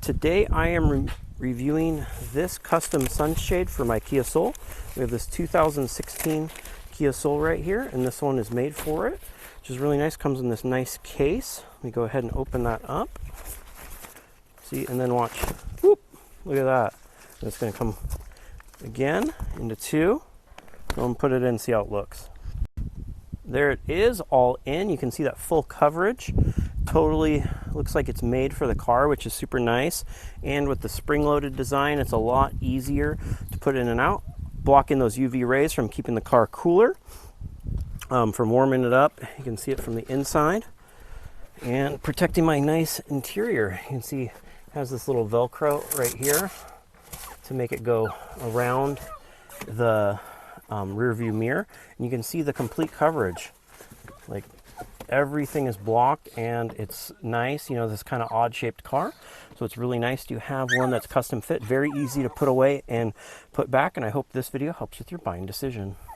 Today I am reviewing this custom sunshade for my Kia Soul. We have this 2016 Kia Soul right here, and this one is made for it, which is really nice. Comes in this nice case. Let me go ahead and open that up. See, and then watch. Whoop! Look at that. And it's going to come again into two. Go and put it in, see how it looks. There it is, all in. You can see that full coverage. Totally looks like it's made for the car, which is super nice. And with the spring-loaded design, it's a lot easier to put in and out, blocking those UV rays from keeping the car cooler, from warming it up. You can see it from the inside, and protecting my nice interior. You can see it has this little Velcro right here to make it go around the rear view mirror, and you can see the complete coverage. Like, everything is blocked, and it's nice. You know, this kind of odd shaped car, so it's really nice to have one that's custom fit, very easy to put away and put back. And I hope this video helps with your buying decision.